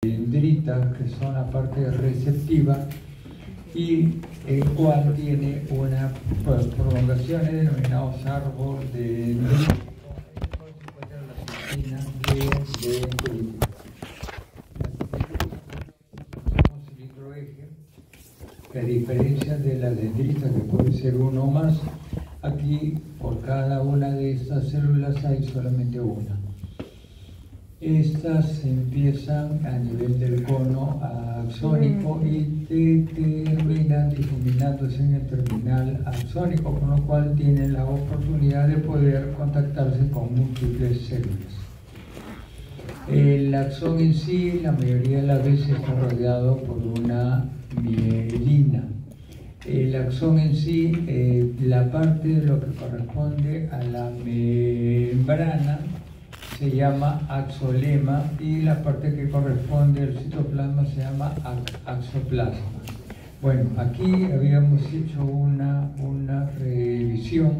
dendrita, que son la parte receptiva, y el cual tiene una prolongaciones denominados árbol de dendrítico, en el cual se encuentran las espinas de dendrítico. Las cilindroeje, que a diferencia de la dendrita, que puede ser uno o más, aquí por cada una de estas células hay solamente una. Estas empiezan a nivel del cono axónico y terminan difuminándose en el terminal axónico, con lo cual tienen la oportunidad de poder contactarse con múltiples células. El axón en sí, la mayoría de las veces está rodeado por una mielina. El axón en sí, la parte de lo que corresponde a la membrana, se llama axolema, y la parte que corresponde al citoplasma se llama axoplasma. Bueno, aquí habíamos hecho una revisión,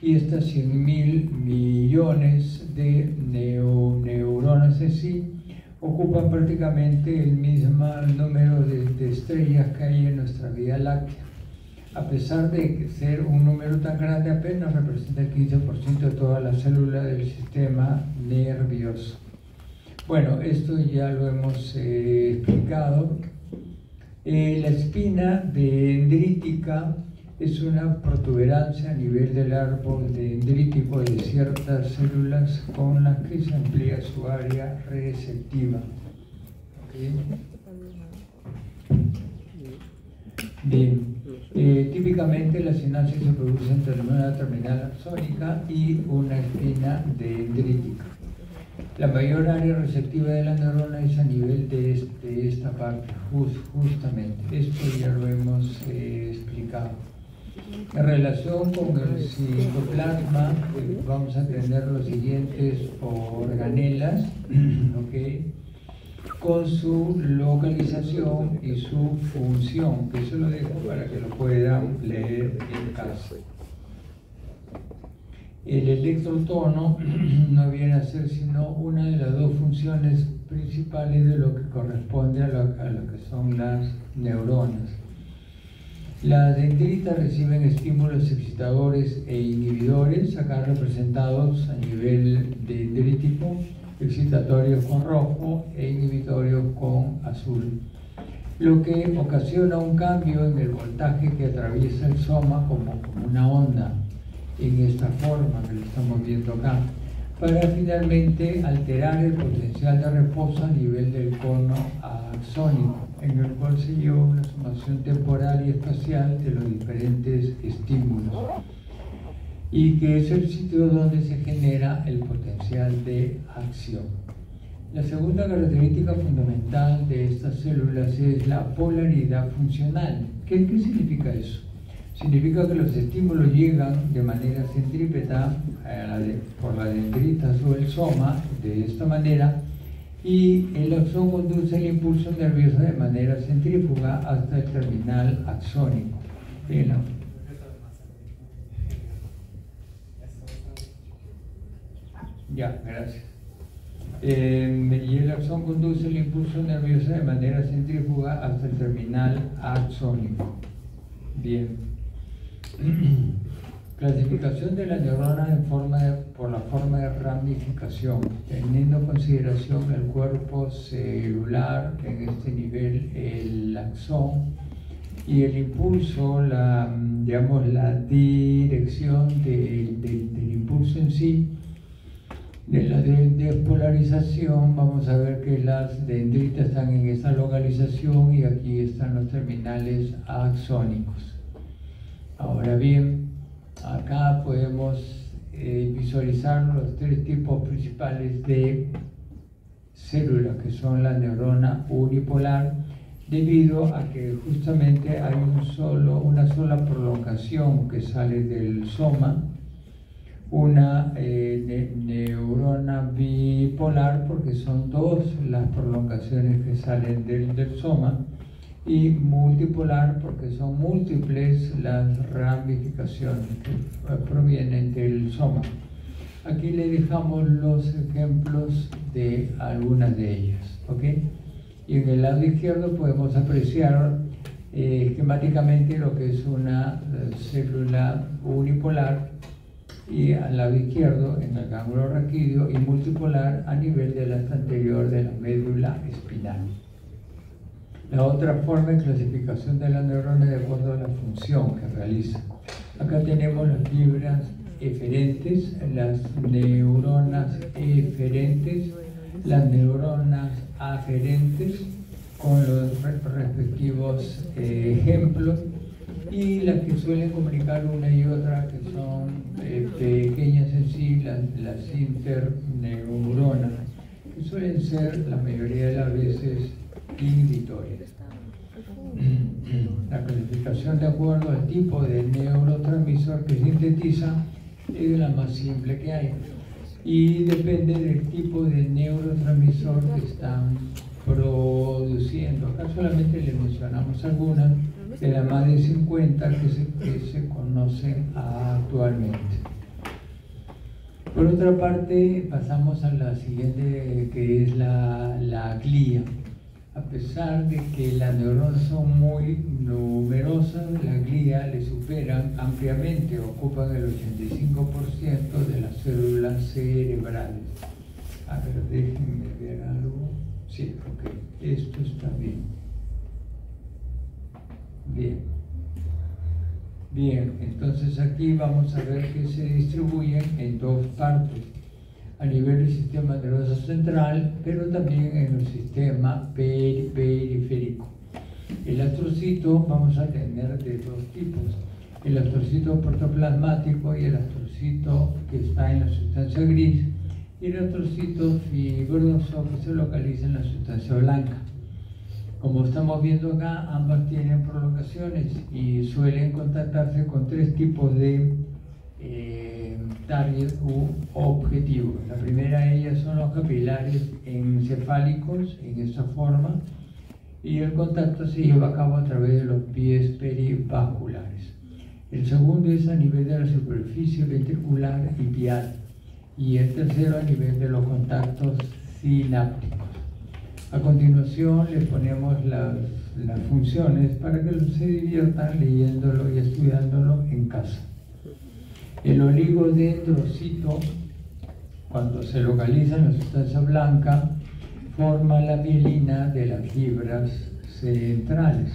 y estas 100.000 millones de neuronas en sí ocupan prácticamente el mismo número de estrellas que hay en nuestra Vía Láctea. A pesar de ser un número tan grande, apenas representa el 15% de todas las células del sistema nervioso. Bueno, esto ya lo hemos explicado. La espina dendrítica es una protuberancia a nivel del árbol dendrítico de ciertas células con las que se amplía su área receptiva. Bien. Típicamente la sinapsis se produce entre una terminal axónica y una espina dendrítica. La mayor área receptiva de la neurona es a nivel de esta parte, justamente. Esto ya lo hemos explicado. En relación con el citoplasma, vamos a tener los siguientes organelas, ¿okay?, con su localización y su función, que eso lo dejo para que lo puedan leer en casa. El electrotono no viene a ser sino una de las dos funciones principales de lo que corresponde a lo que son las neuronas. Las dendritas reciben estímulos excitadores e inhibidores, acá representados a nivel dendrítico, excitatorios con rojo e inhibitorios con azul, lo que ocasiona un cambio en el voltaje que atraviesa el soma como una onda, en esta forma que lo estamos viendo acá, para finalmente alterar el potencial de reposo a nivel del cono axónico, en el cual se lleva una sumación temporal y espacial de los diferentes estímulos, y que es el sitio donde se genera el potencial de acción. La segunda característica fundamental de estas células es la polaridad funcional. ¿Qué significa eso? Significa que los estímulos llegan de manera centrípeta por la dendrita sobre el soma, de esta manera, y el axón conduce el impulso nervioso de manera centrífuga hasta el terminal axónico. Bien, ¿no? Ya, gracias. Y el axón conduce el impulso nervioso de manera centrífuga hasta el terminal axónico. Bien. Clasificación de la neurona por la forma de ramificación, teniendo en consideración el cuerpo celular, en este nivel el axón, y el impulso, digamos, la dirección del impulso en sí. De la despolarización, vamos a ver que las dendritas están en esta localización y aquí están los terminales axónicos. Ahora bien, acá podemos visualizar los tres tipos principales de células, que son la neurona unipolar, debido a que justamente hay una sola prolongación que sale del soma, una neurona bipolar, porque son dos las prolongaciones que salen del soma, y multipolar, porque son múltiples las ramificaciones que provienen del soma. Aquí le dejamos los ejemplos de algunas de ellas, ¿ok? Y en el lado izquierdo podemos apreciar esquemáticamente lo que es una célula unipolar, y al lado izquierdo en el ganglio raquídeo, y multipolar a nivel del asta anterior de la médula espinal. La otra forma de clasificación de la neurona de acuerdo a la función que realiza. Acá tenemos las fibras eferentes, las neuronas eferentes, las neuronas aferentes, con los respectivos ejemplos, y las que suelen comunicar una y otra, que son pequeñas en sí, las interneuronas, que suelen ser la mayoría de las veces inhibitorias. La clasificación de acuerdo al tipo de neurotransmisor que sintetiza es la más simple que hay, y depende del tipo de neurotransmisor que están produciendo. Acá solamente le mencionamos algunas de las más de 50 que se conocen actualmente. Por otra parte, pasamos a la siguiente, que es la glía. A pesar de que las neuronas son muy numerosas, la glía le superan ampliamente, ocupan el 85% de las células cerebrales. A ver, déjenme ver algo. Sí, ok, esto está bien. Bien, entonces aquí vamos a ver que se distribuyen en dos partes, a nivel del sistema nervioso central, pero también en el sistema periférico. El astrocito vamos a tener de dos tipos: el astrocito protoplasmático y el astrocito que está en la sustancia gris, y el astrocito fibroso que se localiza en la sustancia blanca. Como estamos viendo acá, ambas tienen prolongaciones y suelen contactarse con tres tipos de target u objetivos. La primera de ellas son los capilares encefálicos en esta forma, y el contacto se lleva a cabo a través de los pies perivasculares. El segundo es a nivel de la superficie ventricular y pial, y el tercero a nivel de los contactos sinápticos. A continuación les ponemos las funciones para que se diviertan leyéndolo y estudiándolo en casa. El oligodendrocito, cuando se localiza en la sustancia blanca, forma la mielina de las fibras centrales,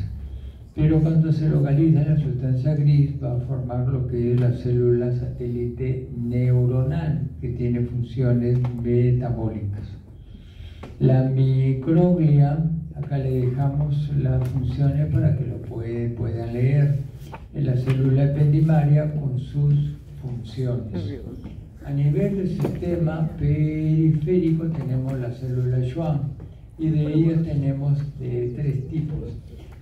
pero cuando se localiza en la sustancia gris va a formar lo que es la célula satélite neuronal, que tiene funciones metabólicas. La microglia, acá le dejamos las funciones para que lo puedan leer. En la célula ependimaria con sus funciones. A nivel del sistema periférico tenemos la célula Schwann, y de ellas tenemos tres tipos.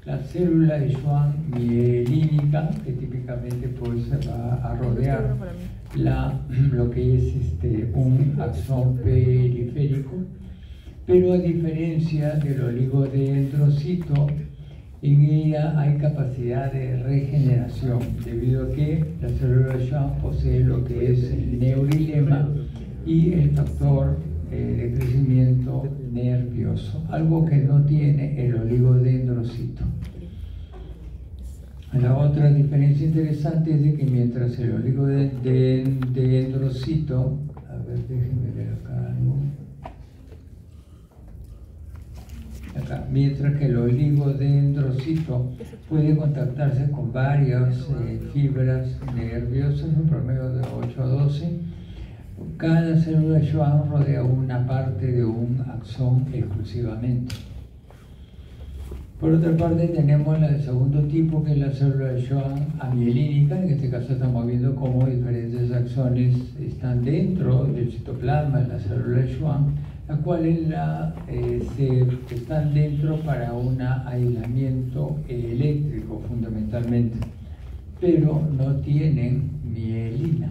La célula de Schwann mielínica, que típicamente pues se va a rodear lo que es un axón periférico, pero a diferencia del oligodendrocito, en ella hay capacidad de regeneración, debido a que la célula de Schwann posee lo que es el neurilema y el factor de crecimiento nervioso, algo que no tiene el oligodendrocito. La otra diferencia interesante es de que mientras el oligodendrocito, a ver, déjenme ver acá algo. Mientras que el oligodendrocito puede contactarse con varias fibras nerviosas, un promedio de 8 a 12, cada célula Schwann rodea una parte de un axón exclusivamente. Por otra parte tenemos la del segundo tipo, que es la célula Schwann amielínica. En este caso estamos viendo cómo diferentes axones están dentro del citoplasma de la célula Schwann, las cuales están dentro para un aislamiento eléctrico fundamentalmente, pero no tienen mielina.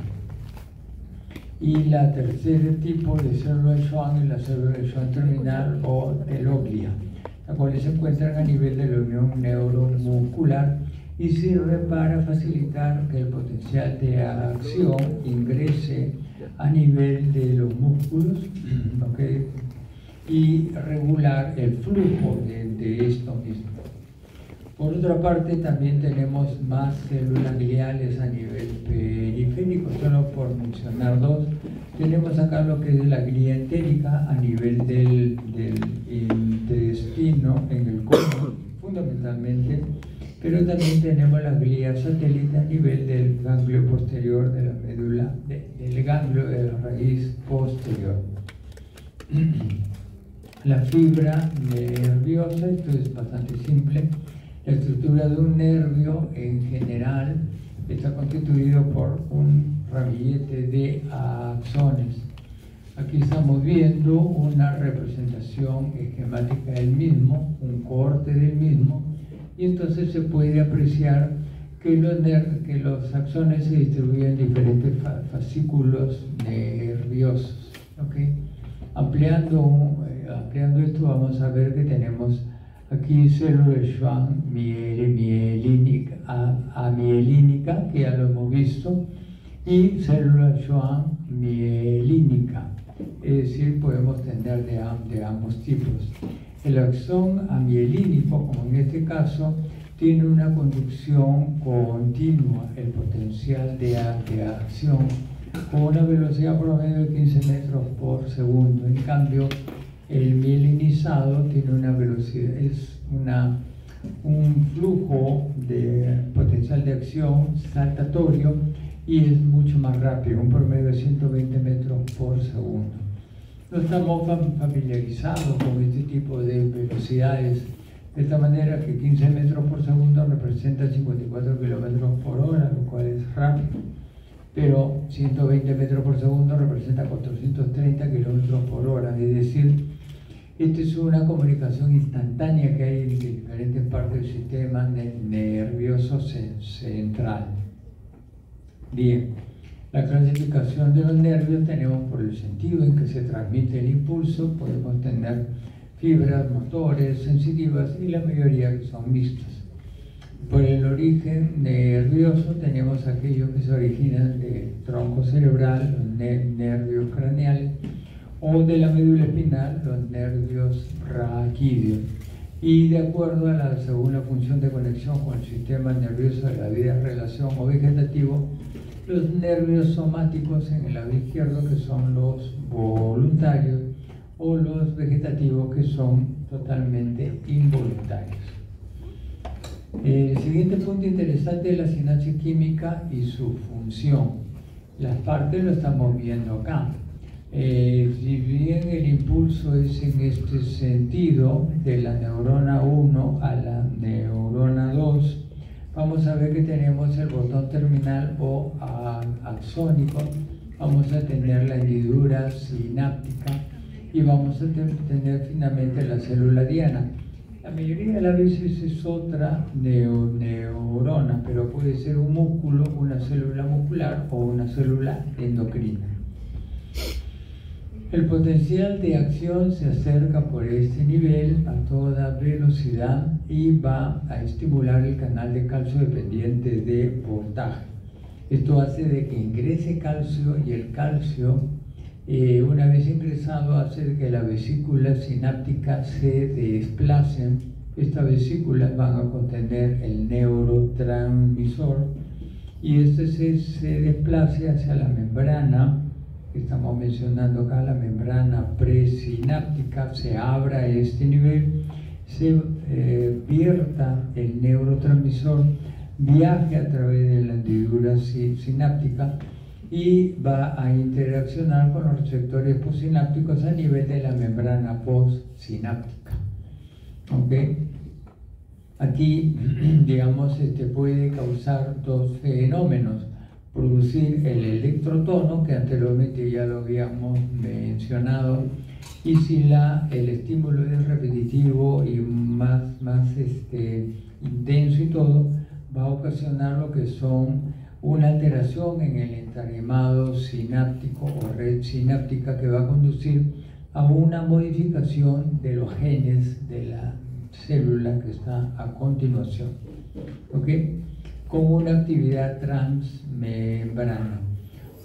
Y la tercer tipo de célula Schwann es la célula Schwann terminal o teloglia, las cuales se encuentran a nivel de la unión neuromuscular y sirve para facilitar que el potencial de acción ingrese a nivel de los músculos, ¿okay? Y regular el flujo de mismo. Por otra parte, también tenemos más células gliales a nivel periférico, solo por mencionar dos. Tenemos acá lo que es la glía entérica a nivel del intestino, en el colon, fundamentalmente, pero también tenemos la glía satélite a nivel del ganglio posterior de la médula, del ganglio de la raíz posterior. La fibra nerviosa, esto es bastante simple. La estructura de un nervio en general está constituido por un ramillete de axones. Aquí estamos viendo una representación esquemática del mismo, un corte del mismo, y entonces se puede apreciar que los axones se distribuyen en diferentes fascículos nerviosos. ¿Okay? Ampliando esto, vamos a ver que tenemos aquí células Schwann amielínica, que ya lo hemos visto, y célula Schwann mielínica, es decir, podemos tener de ambos tipos. El axón amielínico, como en este caso, tiene una conducción continua, el potencial de acción, con una velocidad promedio de 15 metros por segundo. En cambio, el mielinizado tiene una velocidad, es un flujo de potencial de acción saltatorio y es mucho más rápido, un promedio de 120 metros por segundo. No estamos familiarizados con este tipo de velocidades, de esta manera que 15 metros por segundo representa 54 kilómetros por hora, lo cual es rápido, pero 120 metros por segundo representa 430 kilómetros por hora, es decir, esta es una comunicación instantánea que hay en diferentes partes del sistema nervioso central. Bien, la clasificación de los nervios tenemos por el sentido en que se transmite el impulso, podemos tener fibras motores, sensitivas y la mayoría que son mixtas. Por el origen nervioso tenemos aquellos que se originan del tronco cerebral, los nervios craneales, o de la médula espinal, los nervios raquídeos. Y de acuerdo según la función de conexión con el sistema nervioso de la vida, relación o vegetativo, los nervios somáticos en el lado izquierdo, que son los voluntarios, o los vegetativos, que son totalmente involuntarios. El siguiente punto interesante es la sinapsis química y su función. Las partes lo estamos viendo acá. Si bien el impulso es en este sentido, de la neurona 1 a la neurona 2, vamos a ver que tenemos el botón terminal o axónico, vamos a tener la hendidura sináptica y vamos a tener finalmente la célula diana. La mayoría de las veces es otra neurona, pero puede ser un músculo, una célula muscular o una célula endocrina. El potencial de acción se acerca por este nivel a toda velocidad y va a estimular el canal de calcio dependiente de voltaje. Esto hace de que ingrese calcio y el calcio, una vez ingresado, hace que las vesículas sinápticas se desplacen. Estas vesículas van a contener el neurotransmisor y este se desplace hacia la membrana. Estamos mencionando acá la membrana presináptica, se abra a este nivel, se vierta el neurotransmisor, viaje a través de la hendidura sináptica y va a interaccionar con los receptores postsinápticos a nivel de la membrana postsináptica. ¿Okay? Aquí, digamos, puede causar dos fenómenos: producir el electrotono, que anteriormente ya lo habíamos mencionado, y si el estímulo es repetitivo y más intenso y todo, va a ocasionar lo que son una alteración en el entarimado sináptico o red sináptica, que va a conducir a una modificación de los genes de la célula que está a continuación. ¿Okay? Con una actividad transmembrana.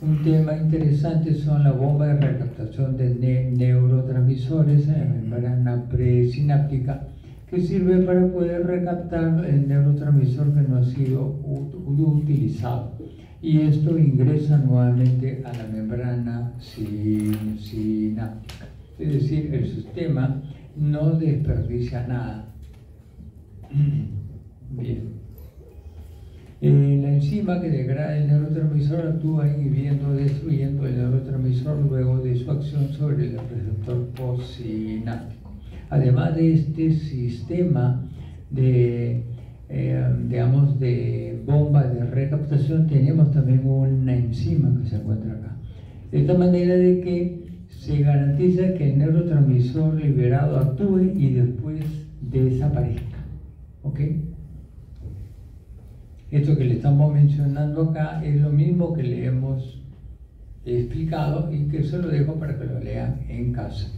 Un tema interesante son la bomba de recaptación de neurotransmisores en la membrana presináptica, que sirve para poder recaptar el neurotransmisor que no ha sido utilizado. Y esto ingresa nuevamente a la membrana sináptica. Es decir, el sistema no desperdicia nada. Bien. La enzima que degrada el neurotransmisor actúa inhibiendo o destruyendo el neurotransmisor luego de su acción sobre el receptor postsináptico. Además de este sistema de, digamos, de bomba de recaptación, tenemos también una enzima que se encuentra acá. De esta manera de que se garantiza que el neurotransmisor liberado actúe y después desaparezca. ¿Ok? Esto que le estamos mencionando acá es lo mismo que le hemos explicado y que se lo dejo para que lo lean en casa.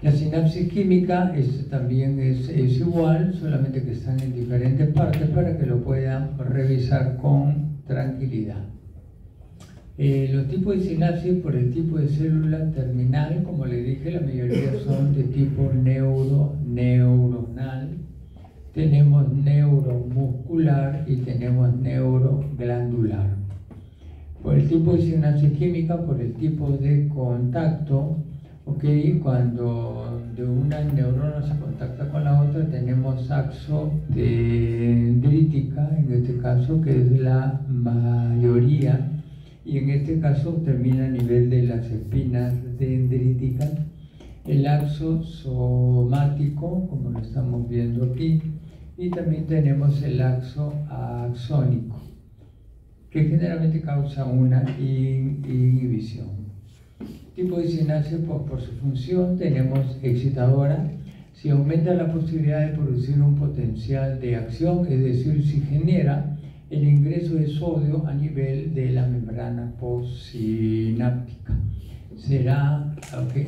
La sinapsis química también es igual, solamente que están en diferentes partes para que lo puedan revisar con tranquilidad. Los tipos de sinapsis por el tipo de célula terminal, como le dije, la mayoría son de tipo neuronal. Tenemos neuromuscular y tenemos neuroglandular. Por el tipo de sinapsis química, por el tipo de contacto, ¿okay? Cuando de una neurona se contacta con la otra, tenemos axodendrítica, en este caso, que es la mayoría, y en este caso termina a nivel de las espinas dendríticas. El axo somático, como lo estamos viendo aquí, y también tenemos el axo axónico, que generalmente causa una inhibición. Tipo de sinapsis, pues, por su función tenemos excitadora. Si aumenta la posibilidad de producir un potencial de acción, es decir, si genera el ingreso de sodio a nivel de la membrana postsináptica. Será,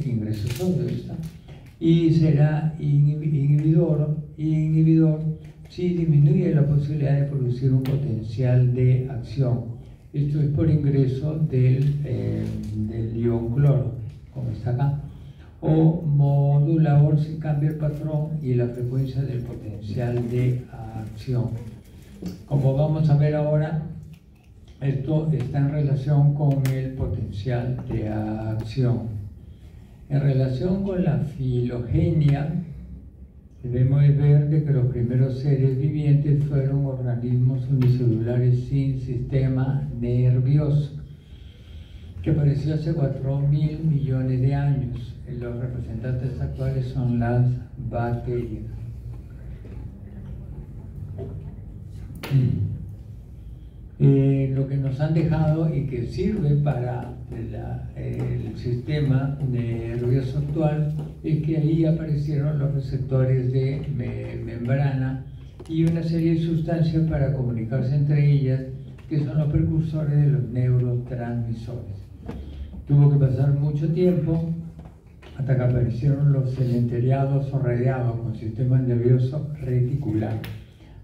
ingreso de sodio está, y será inhibidor si disminuye la posibilidad de producir un potencial de acción. Esto es por ingreso del ion cloro, como está acá, o modulador si cambia el patrón y la frecuencia del potencial de acción. Como vamos a ver ahora, esto está en relación con el potencial de acción. En relación con la filogenia, debemos ver de que los primeros seres vivientes fueron organismos unicelulares sin sistema nervioso, que apareció hace 4.000 millones de años. Los representantes actuales son las bacterias. Lo que nos han dejado y que sirve para el sistema nervioso actual es que ahí aparecieron los receptores de membrana y una serie de sustancias para comunicarse entre ellas, que son los precursores de los neurotransmisores. Tuvo que pasar mucho tiempo hasta que aparecieron los celenteriados o radiados con sistema nervioso reticular.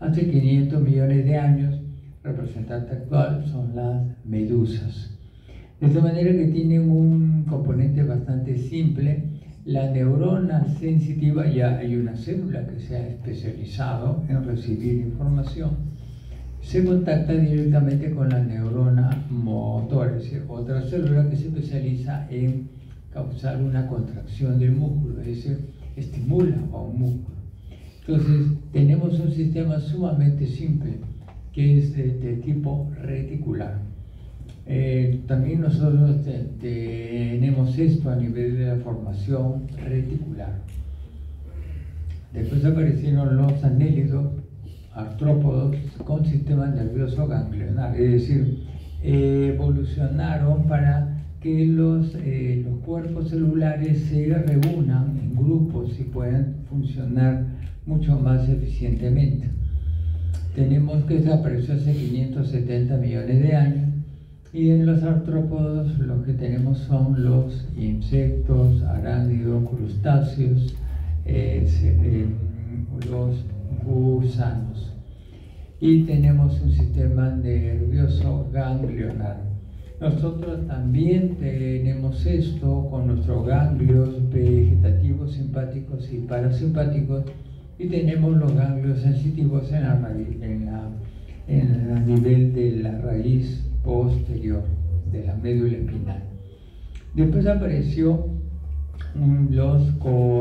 Hace 500 millones de años, representante actual son las medusas. De esta manera que tienen un componente bastante simple. La neurona sensitiva, ya hay una célula que se ha especializado en recibir información, se contacta directamente con la neurona motora, es decir, otra célula que se especializa en causar una contracción del músculo, es decir, estimula a un músculo. Entonces, tenemos un sistema sumamente simple que es de tipo reticular. También nosotros tenemos esto a nivel de la formación reticular. Después aparecieron los anélidos, artrópodos con sistema nervioso ganglionar, es decir, evolucionaron para que los cuerpos celulares se reúnan en grupos y puedan funcionar mucho más eficientemente. Tenemos que desapareció hace 570 millones de años, y en los artrópodos lo que tenemos son los insectos, arácnidos, crustáceos, los gusanos. Y tenemos un sistema nervioso ganglionar. Nosotros también tenemos esto con nuestros ganglios vegetativos, simpáticos y parasimpáticos, y tenemos los ganglios sensitivos en la a nivel de la raíz posterior de la médula espinal. Después apareció los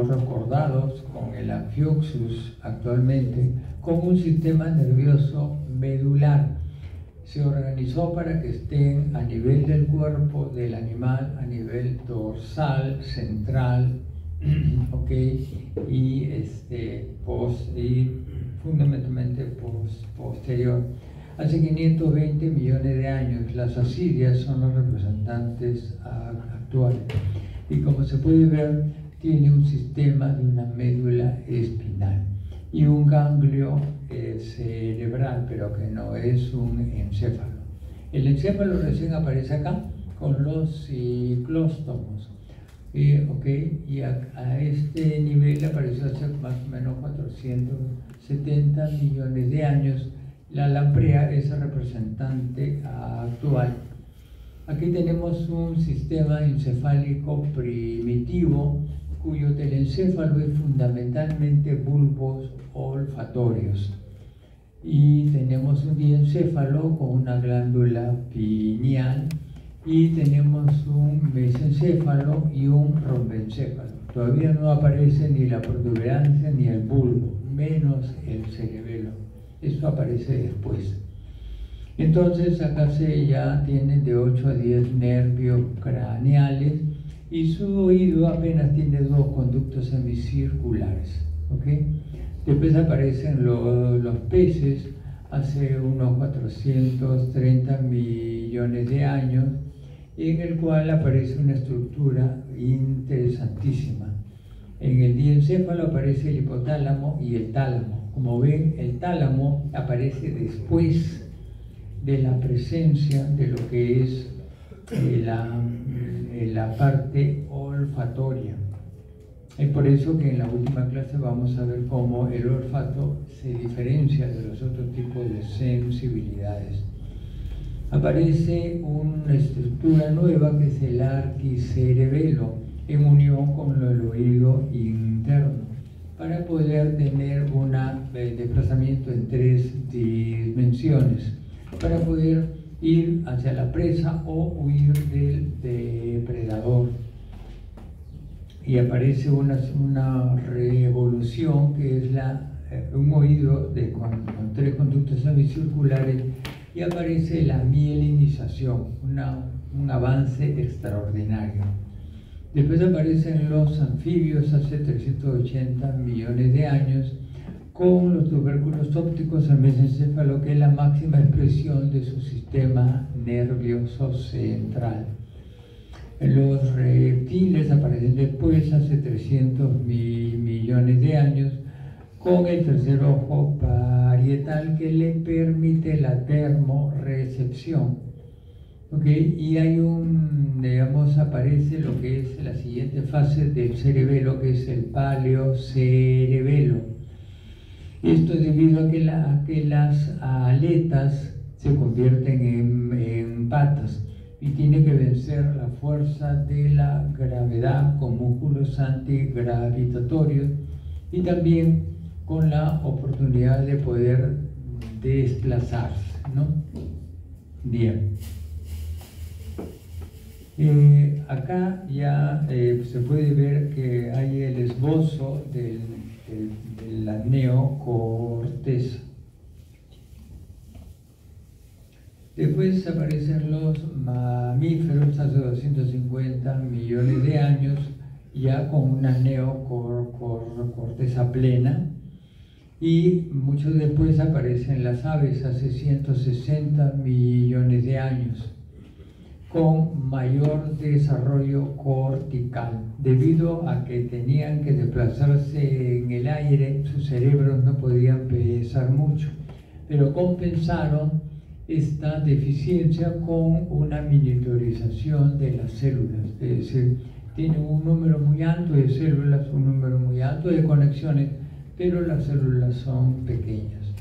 recordados con el anfioxus actualmente, con un sistema nervioso medular. Se organizó para que estén a nivel del cuerpo del animal, a nivel dorsal, central, ¿ok? Y fundamentalmente posterior. Hace 520 millones de años, las ascidias son los representantes actuales. Y como se puede ver, tiene un sistema de una médula espinal y un ganglio cerebral, pero que no es un encéfalo. El encéfalo recién aparece acá con los ciclóstomos. Y a este nivel apareció hace más o menos 470 millones de años. La lamprea es el representante actual. Aquí tenemos un sistema encefálico primitivo cuyo telencéfalo es fundamentalmente bulbos olfatorios. Y tenemos un diencéfalo con una glándula pineal, y tenemos un mesencéfalo y un rombencéfalo. Todavía no aparece ni la protuberancia ni el bulbo, menos el cerebelo. Esto aparece después. Entonces acá ya tienen de 8 a 10 nervios craneales, y su oído apenas tiene 2 conductos semicirculares. Después aparecen los peces hace unos 430 millones de años, en el cual aparece una estructura interesantísima. En el diencéfalo aparece el hipotálamo y el tálamo. Como ven, el tálamo aparece después de la presencia de lo que es la parte olfatoria. Es por eso que en la última clase vamos a ver cómo el olfato se diferencia de los otros tipos de sensibilidades. Aparece una estructura nueva que es el arquicerebelo en unión con el oído interno, para poder tener un desplazamiento en 3 dimensiones, para poder ir hacia la presa o huir del depredador. Y aparece una revolución que es un oído con 3 conductos semicirculares, y aparece la mielinización, un avance extraordinario. Después aparecen los anfibios hace 380 millones de años, con los tubérculos ópticos al mesencéfalo, que es la máxima expresión de su sistema nervioso central. Los reptiles aparecen después, hace 300 millones de años, con el tercer ojo parietal que le permite la termorrecepción. Y hay aparece lo que es la siguiente fase del cerebelo, que es el paleocerebelo. Esto es debido a que las aletas se convierten en patas, y tiene que vencer la fuerza de la gravedad con músculos antigravitatorios, y también con la oportunidad de poder desplazarse, ¿no? Bien. Acá ya se puede ver que hay el esbozo de la neocorteza. Después aparecen los mamíferos hace 250 millones de años, ya con una neocorteza plena, y mucho después aparecen las aves hace 160 millones de años, con mayor desarrollo cortical. Debido a que tenían que desplazarse en el aire, sus cerebros no podían pesar mucho, pero compensaron esta deficiencia con una miniaturización de las células. Es decir, tiene un número muy alto de células, un número muy alto de conexiones, pero las células son pequeñas.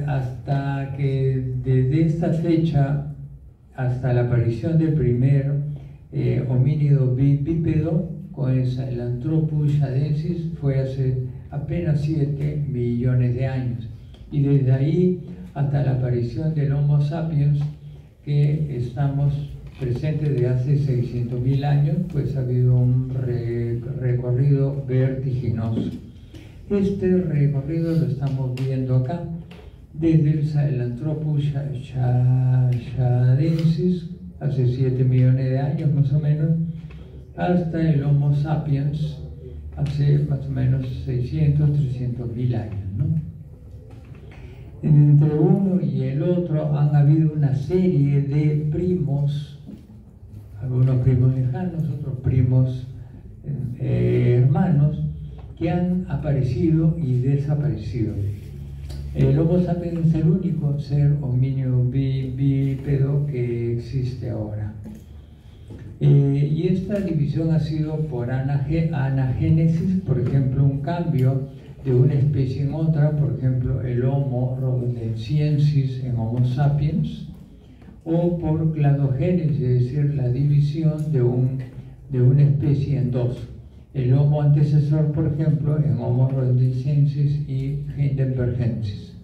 hasta que desde esta fecha hasta la aparición del primer homínido bípedo, con el Sahelanthropus shadensis, fue hace apenas 7 millones de años. Y desde ahí hasta la aparición del Homo sapiens, que estamos presentes desde hace 600.000 años, pues ha habido un recorrido vertiginoso. Este recorrido lo estamos viendo acá, desde el Sahelanthropus shadensis, hace 7 millones de años más o menos, hasta el Homo sapiens, hace más o menos 600, 300.000 años, ¿no? Entre uno y el otro han habido una serie de primos, algunos primos lejanos, otros primos hermanos, que han aparecido y desaparecido. El Homo sapiens es el único ser homínido bípedo que existe ahora. Y esta división ha sido por anagénesis, por ejemplo, un cambio de una especie en otra, por ejemplo, el Homo rhodensiensis en Homo sapiens, o por cladogénesis, es decir, la división de una especie en dos. El Homo antecesor, por ejemplo, en Homo rhodensiensis y heidelbergensis.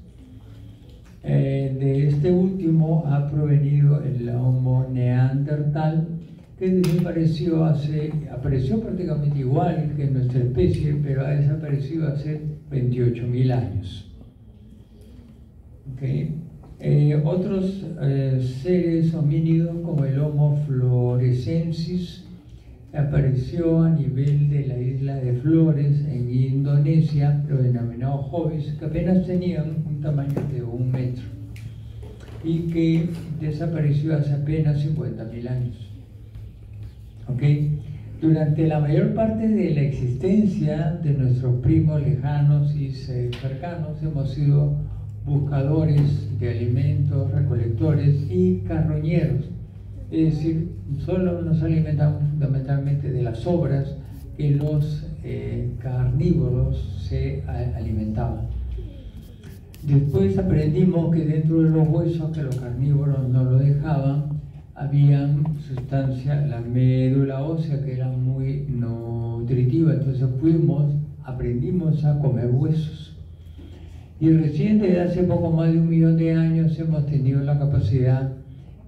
De este último ha provenido el Homo neandertal, que desapareció apareció prácticamente igual que nuestra especie, pero ha desaparecido hace 28.000 años. ¿Okay? Otros seres homínidos, como el Homo florescensis, apareció a nivel de la isla de Flores en Indonesia, los denominados hobbies, que apenas tenían un tamaño de 1 metro y que desapareció hace apenas 50.000 años. ¿Okay? Durante la mayor parte de la existencia de nuestros primos lejanos y cercanos hemos sido buscadores de alimentos, recolectores y carroñeros. Es decir, solo nos alimentamos fundamentalmente de las sobras que los carnívoros se alimentaban. Después aprendimos que dentro de los huesos que los carnívoros no lo dejaban, había sustancia, la médula ósea, que era muy nutritiva, entonces aprendimos a comer huesos. Y recién desde hace poco más de 1 millón de años hemos tenido la capacidad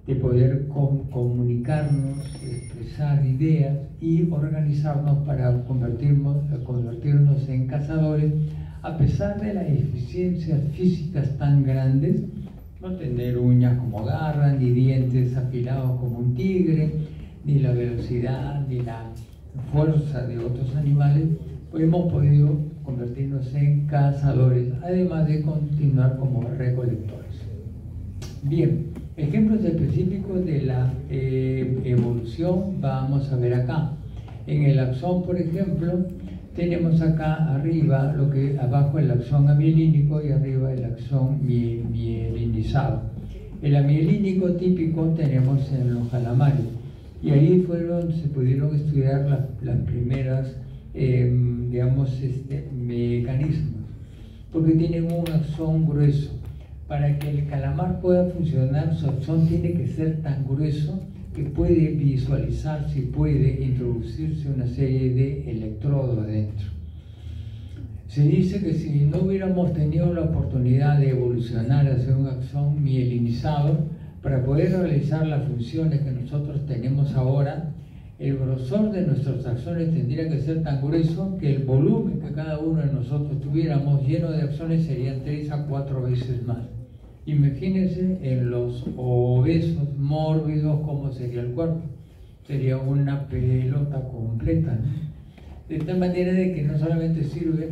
de poder comunicarnos, expresar ideas y organizarnos para convertirnos en cazadores, a pesar de las deficiencias físicas tan grandes, no tener uñas como garras, ni dientes afilados como un tigre, ni la velocidad, ni la fuerza de otros animales, pues hemos podido convertirnos en cazadores, además de continuar como recolectores. Bien, ejemplos específicos de la evolución vamos a ver acá. En el axón, por ejemplo, tenemos acá arriba abajo el axón amielínico y arriba el axón mielinizado. El amielínico típico tenemos en los calamares, y ahí se pudieron estudiar las primeras mecanismos, porque tienen un axón grueso. Para que el calamar pueda funcionar, su axón tiene que ser tan grueso que puede visualizarse y puede introducirse una serie de electrodos dentro. Se dice que si no hubiéramos tenido la oportunidad de evolucionar hacia un axón mielinizado, para poder realizar las funciones que nosotros tenemos ahora, el grosor de nuestros axones tendría que ser tan grueso que el volumen que cada uno de nosotros tuviéramos lleno de axones serían 3 a 4 veces más. Imagínense en los obesos mórbidos cómo sería el cuerpo. Sería una pelota completa, ¿no? De tal manera de que no solamente sirve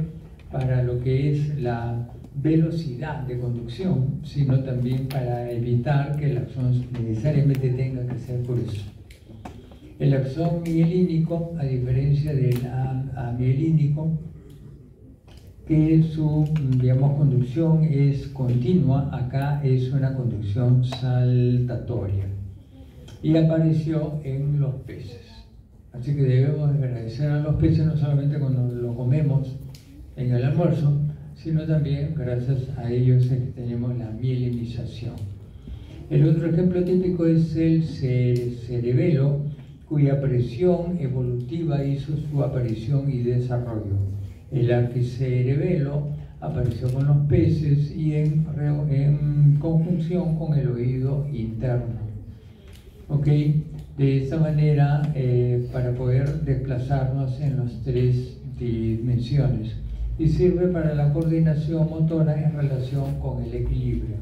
para lo que es la velocidad de conducción, sino también para evitar que el axón necesariamente tenga que ser grueso. El axón mielínico, a diferencia del amielínico, que su, conducción es continua, acá es una conducción saltatoria, y apareció en los peces. Así que debemos agradecer a los peces no solamente cuando lo comemos en el almuerzo, sino también gracias a ellos es que tenemos la mielinización. El otro ejemplo típico es el cerebelo, cuya presión evolutiva hizo su aparición y desarrollo. El arquicerebelo apareció con los peces y en conjunción con el oído interno. ¿Ok? De esta manera, para poder desplazarnos en las tres dimensiones, y sirve para la coordinación motora en relación con el equilibrio.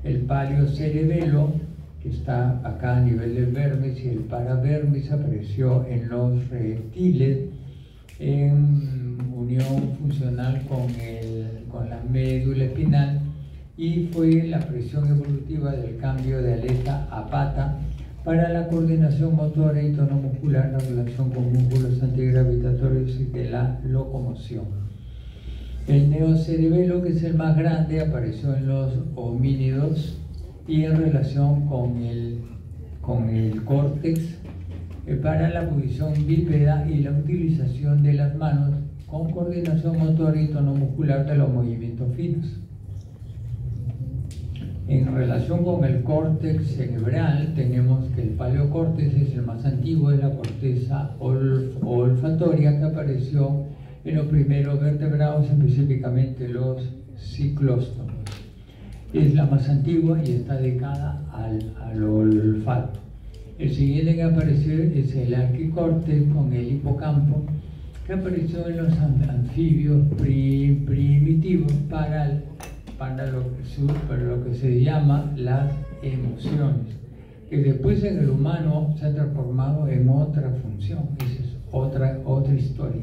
El paleocerebelo, que está acá a nivel del vermis, y el paravermis apareció en los reptiles en unión funcional con la médula espinal, y fue la presión evolutiva del cambio de aleta a pata para la coordinación motora y tono muscular en relación con músculos antigravitatorios y de la locomoción. El neocerebelo, que es el más grande, apareció en los homínidos y en relación con el córtex para la posición bípeda y la utilización de las manos con coordinación motora y tono muscular de los movimientos finos. En relación con el córtex cerebral, tenemos que el paleocórtex es el más antiguo de la corteza olfatoria, que apareció en los primeros vertebrados, específicamente los ciclóstomos. Es la más antigua y está dedicada al olfato. El siguiente que apareció es el arquicórtex con el hipocampo, que apareció en los anfibios primitivos para lo que se llama las emociones, que después en el humano se ha transformado en otra función. Esa es otra historia.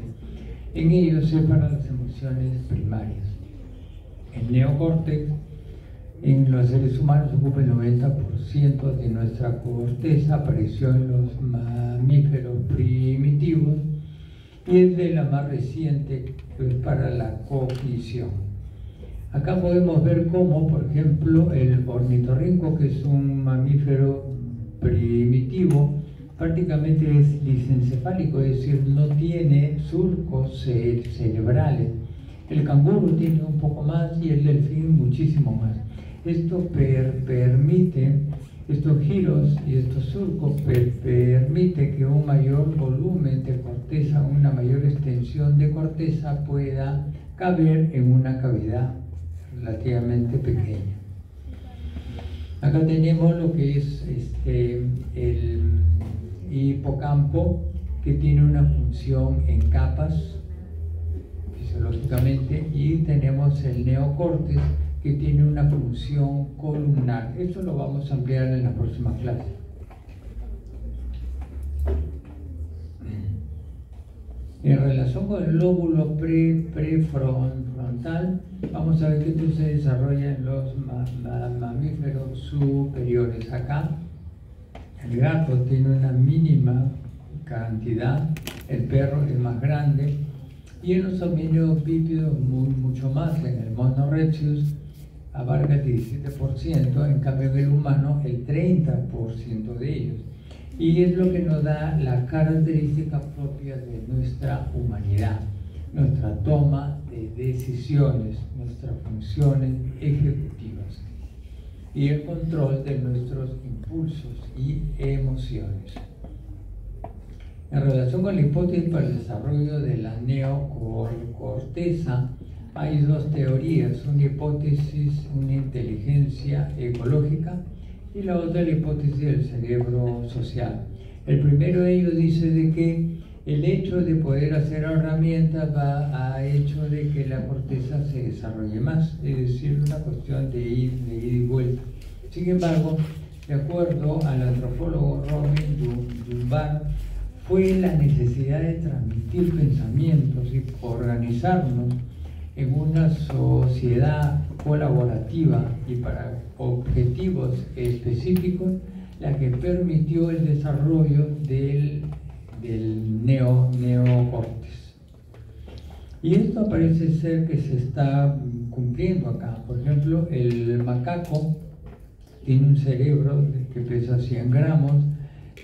En ellos es para las emociones primarias. El neocórtex en los seres humanos ocupa el 90% de nuestra corteza, apareció en los mamíferos primitivos y es de la más reciente, pues, para la cognición. Acá podemos ver cómo, por ejemplo, el ornitorrinco, que es un mamífero primitivo, prácticamente es lisencefálico, es decir, no tiene surcos cerebrales. El canguro tiene un poco más y el delfín muchísimo más. Esto permite, estos giros y estos surcos permite que un mayor volumen de corteza, una mayor extensión de corteza pueda caber en una cavidad relativamente pequeña. Acá tenemos lo que es el hipocampo, que tiene una función en capas fisiológicamente, y tenemos el neocórtex, que tiene una función columnar. Esto lo vamos a ampliar en la próxima clase. En relación con el lóbulo prefrontal, vamos a ver que esto se desarrolla en los mamíferos superiores. Acá el gato tiene una mínima cantidad, el perro es más grande, y en los homínidos bípedos mucho más. En el Mono erectus abarca el 17%, en cambio en el humano el 30% de ellos. Y es lo que nos da la característica propia de nuestra humanidad, nuestra toma de decisiones, nuestras funciones ejecutivas y el control de nuestros impulsos y emociones. En relación con la hipótesis para el desarrollo de la neocorteza, hay dos teorías: una hipótesis, una inteligencia ecológica, y la otra, la hipótesis del cerebro social. El primero de ellos dice de que el hecho de poder hacer herramientas va a hecho de que la corteza se desarrolle más, es decir, una cuestión de ida y vuelta. Sin embargo, de acuerdo al antropólogo Robin Dunbar, fue la necesidad de transmitir pensamientos y organizarnos en una sociedad colaborativa y para objetivos específicos la que permitió el desarrollo del neocórtex. Y esto parece ser que se está cumpliendo acá. Por ejemplo, el macaco tiene un cerebro que pesa 100 gramos,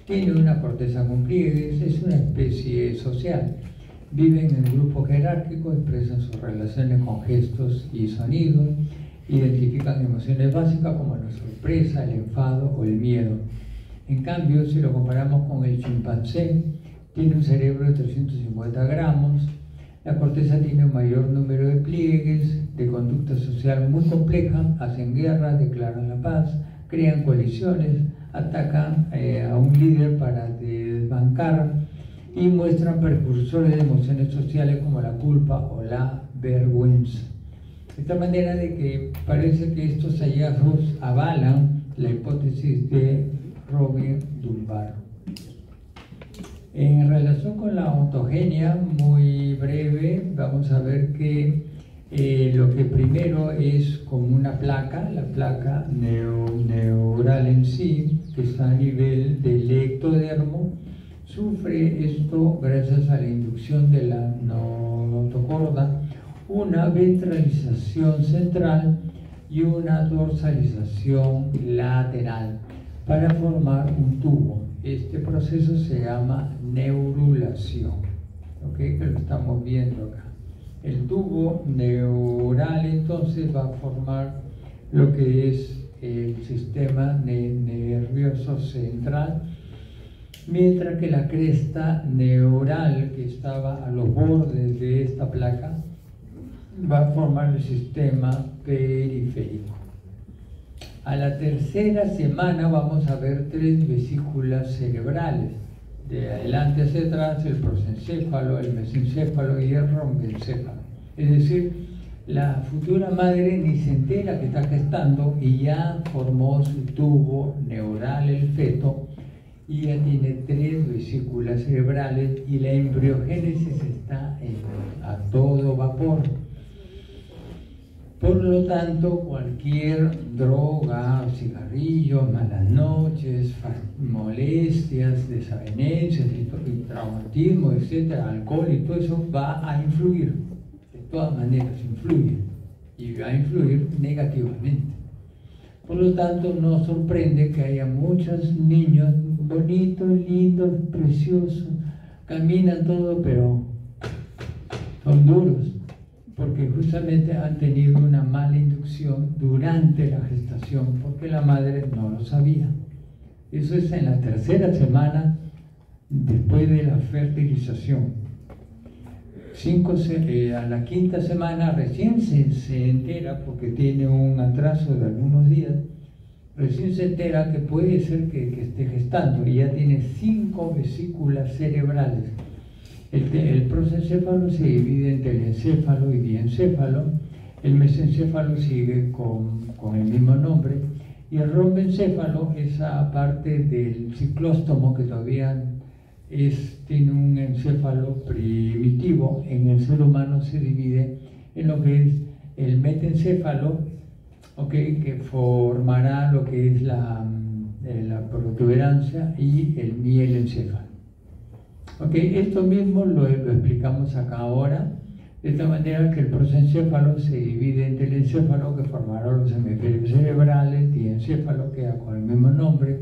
tiene una corteza con pliegues, es una especie social. Viven en grupos jerárquicos, expresan sus relaciones con gestos y sonidos, identifican emociones básicas como la sorpresa, el enfado o el miedo. En cambio, si lo comparamos con el chimpancé, tiene un cerebro de 350 gramos, la corteza tiene un mayor número de pliegues, de conducta social muy compleja, hacen guerra, declaran la paz, crean coaliciones, atacan a un líder para desbancar y muestran precursores de emociones sociales como la culpa o la vergüenza. De esta manera de que parece que estos hallazgos avalan la hipótesis de Robin Dunbar. En relación con la ontogenia, muy breve, vamos a ver que lo que primero es como una placa, la placa neural en sí, que está a nivel del ectodermo, sufre esto gracias a la inducción de la notocorda, una ventralización central y una dorsalización lateral para formar un tubo. Este proceso se llama neurulación, ¿okay? Que lo estamos viendo acá. El tubo neural entonces va a formar lo que es el sistema nervioso central, mientras que la cresta neural que estaba a los bordes de esta placa va a formar el sistema periférico. A la tercera semana vamos a ver 3 vesículas cerebrales. De adelante hacia atrás, el prosencéfalo, el mesencéfalo y el rombencéfalo. Es decir, la futura madre ni se entera que está gestando y ya formó su tubo neural, el feto, y ya tiene 3 vesículas cerebrales y la embriogénesis está a todo vapor. Por lo tanto, cualquier droga, cigarrillos, malas noches, molestias, desavenencias, traumatismo, etcétera, alcohol y todo eso va a influir. De todas maneras, influye y va a influir negativamente. Por lo tanto, no sorprende que haya muchos niños bonitos, lindos, preciosos, caminan todo, pero son duros, porque justamente han tenido una mala inducción durante la gestación, porque la madre no lo sabía. Eso es en la tercera semana después de la fertilización. A la quinta semana recién se entera, porque tiene un atraso de algunos días, recién se entera que puede ser que esté gestando y ya tiene 5 vesículas cerebrales. El prosencéfalo se divide en telencéfalo y diencéfalo, el mesencéfalo sigue con el mismo nombre, y el rombencéfalo, esa parte del ciclóstomo que todavía tiene un encéfalo primitivo, en el ser humano se divide en lo que es el metencéfalo, que formará lo que es la protuberancia, y el mielencéfalo. Esto mismo lo explicamos acá ahora, de esta manera que el prosencéfalo se divide en telencéfalo, que formará los hemisferios cerebrales, diencéfalo queda con el mismo nombre,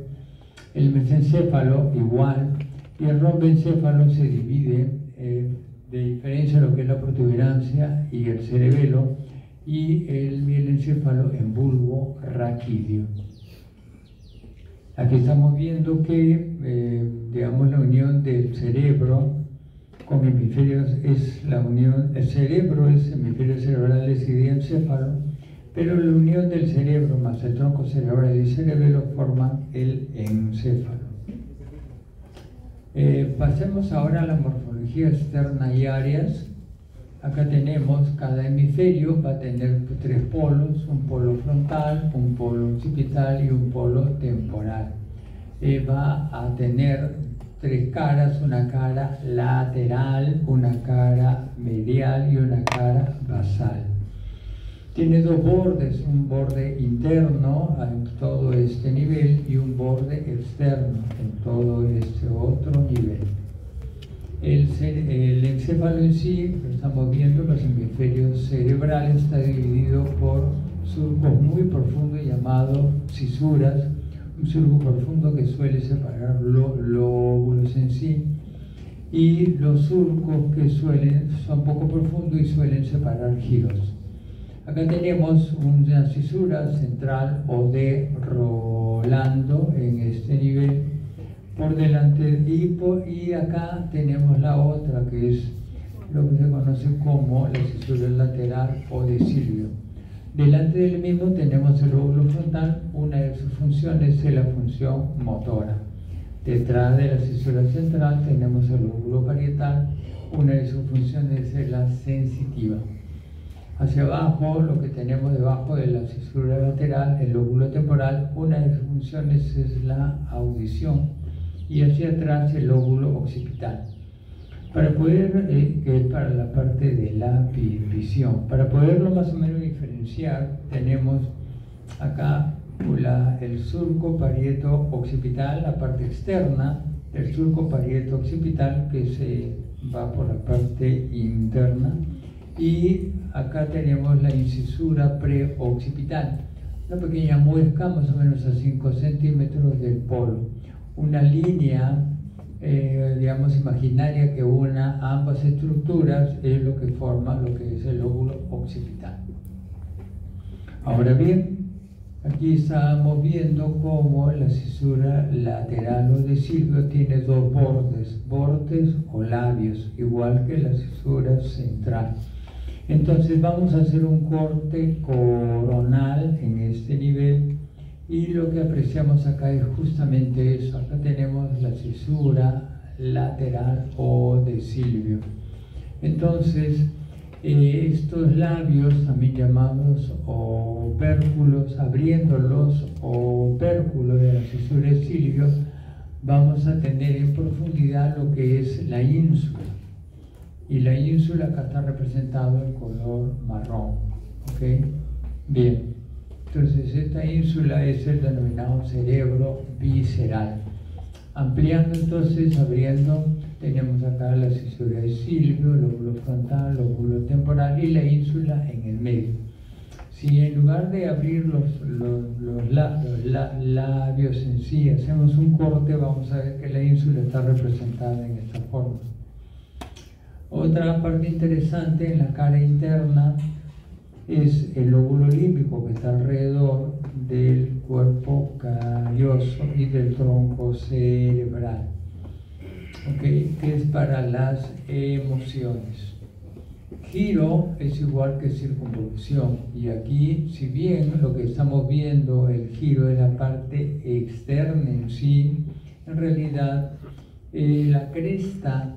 el mesencéfalo igual, y el rombencéfalo se divide, de diferencia a lo que es la protuberancia y el cerebelo, y el mielencéfalo en bulbo raquídeo. Aquí estamos viendo que, digamos, la unión del cerebro con hemisferios es la unión, el cerebro es hemisferios cerebrales y diencéfalo, pero la unión del cerebro más el tronco cerebral y el cerebelo forman el encéfalo. Pasemos ahora a la morfología externa y áreas. Acá tenemos, cada hemisferio va a tener 3 polos, un polo frontal, un polo occipital y un polo temporal. Va a tener 3 caras, una cara lateral, una cara medial y una cara basal. Tiene 2 bordes, un borde interno en todo este nivel y un borde externo en todo este otro nivel. El encéfalo en sí, lo estamos viendo, los hemisferios cerebrales, está dividido por surcos muy profundos llamados cisuras, un surco profundo que suele separar los lóbulos en sí, y los surcos que son poco profundos y suelen separar giros. Acá tenemos una cisura central o de Rolando en este nivel por delante y acá tenemos la otra que es lo que se conoce como la cisura lateral o de Silvio. Delante del mismo tenemos el lóbulo frontal, una de sus funciones es la función motora. Detrás de la cisura central tenemos el lóbulo parietal, una de sus funciones es la sensitiva. Hacia abajo, lo que tenemos debajo de la cisura lateral, el lóbulo temporal, una de sus funciones es la audición, y hacia atrás el lóbulo occipital. Para poder, que es para la parte de la visión, para poderlo más o menos diferenciar, tenemos acá el surco parieto occipital, la parte externa del surco parieto occipital que se va por la parte interna, y acá tenemos la incisura preoccipital, una pequeña muesca más o menos a 5 centímetros del polo, una línea digamos imaginaria que una ambas estructuras es lo que forma lo que es el lóbulo occipital. Ahora bien, aquí estamos viendo cómo la cisura lateral o de Silvio tiene dos bordes o labios, igual que la cisura central. Entonces vamos a hacer un corte coronal en este nivel y lo que apreciamos acá es justamente eso. Acá tenemos la cisura lateral o de Silvio. Entonces estos labios, también llamados opérculos, abriendo los opérculos de la cisura de Silvio, vamos a tener en profundidad lo que es la ínsula. Y la ínsula acá está representado en color marrón. ¿Ok? Bien. Entonces esta ínsula es el denominado cerebro visceral. Ampliando entonces, abriendo, tenemos acá la cisura de Silvio, lóbulo frontal, lóbulo temporal y la ínsula en el medio. Si en lugar de abrir los labios en sí, hacemos un corte, vamos a ver que la ínsula está representada en esta forma. Otra parte interesante en la cara interna es el lóbulo límbico que está alrededor del cuerpo calloso y del tronco cerebral, ¿okay? Que es para las emociones. Giro es igual que circunvolución, y aquí, si bien lo que estamos viendo, el giro es la parte externa en sí, en realidad la cresta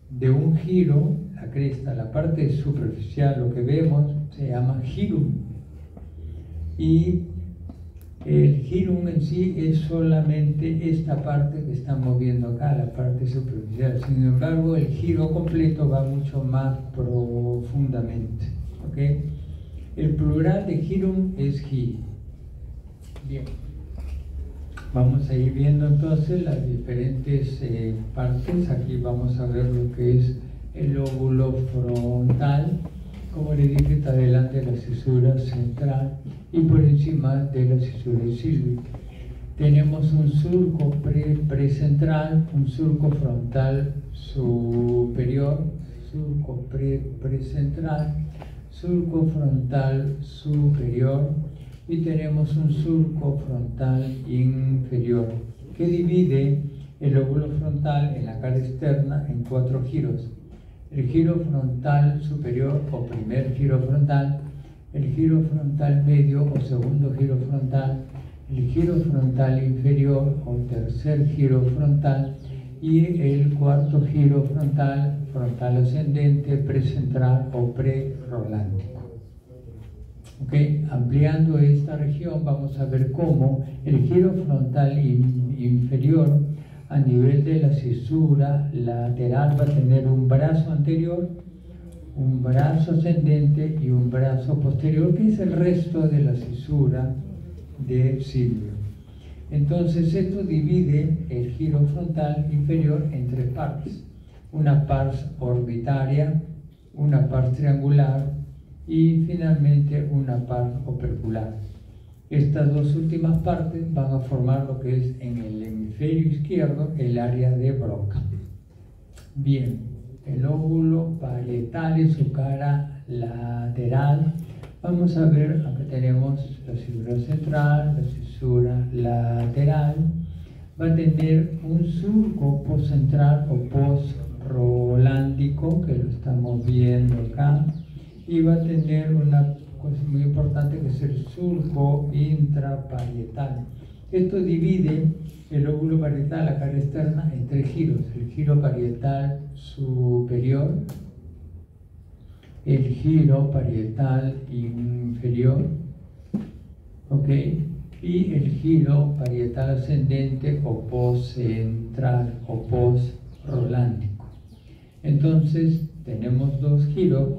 de un giro, la cresta, la parte superficial, lo que vemos, se llama girum. Y el girum en sí es solamente esta parte que estamos viendo acá, la parte superficial. Sin embargo, el giro completo va mucho más profundamente. ¿Okay? El plural de girum es gi. Bien. Vamos a ir viendo entonces las diferentes partes. Aquí vamos a ver lo que es el lóbulo frontal. Como le dije, está delante de la cisura central y por encima de la cisura de Silvio. Tenemos un surco precentral, un surco frontal superior, surco precentral, surco frontal superior, y tenemos un surco frontal inferior que divide el lóbulo frontal en la cara externa en 4 giros. El giro frontal superior o primer giro frontal, el giro frontal medio o segundo giro frontal, el giro frontal inferior o tercer giro frontal y el cuarto giro frontal, frontal ascendente, precentral o prerolántico. ¿Okay? Ampliando esta región vamos a ver cómo el giro frontal inferior a nivel de la cisura lateral va a tener un brazo anterior, un brazo ascendente y un brazo posterior, que es el resto de la cisura de Silvio. Entonces esto divide el giro frontal inferior en 3 partes: una pars orbitaria, una pars triangular y finalmente una pars opercular. Estas dos últimas partes van a formar lo que es en el hemisferio izquierdo el área de Broca. Bien, el lóbulo parietal y su cara lateral. Vamos a ver, acá tenemos la cisura central, la cisura lateral. Va a tener un surco postcentral o postrolándico, que lo estamos viendo acá, y va a tener una cosa muy importante que es el surco intraparietal. Esto divide el lóbulo parietal, la cara externa, en tres giros: el giro parietal superior, el giro parietal inferior, ¿ok?, y el giro parietal ascendente o postcentral o postrolándico. Entonces tenemos dos surcos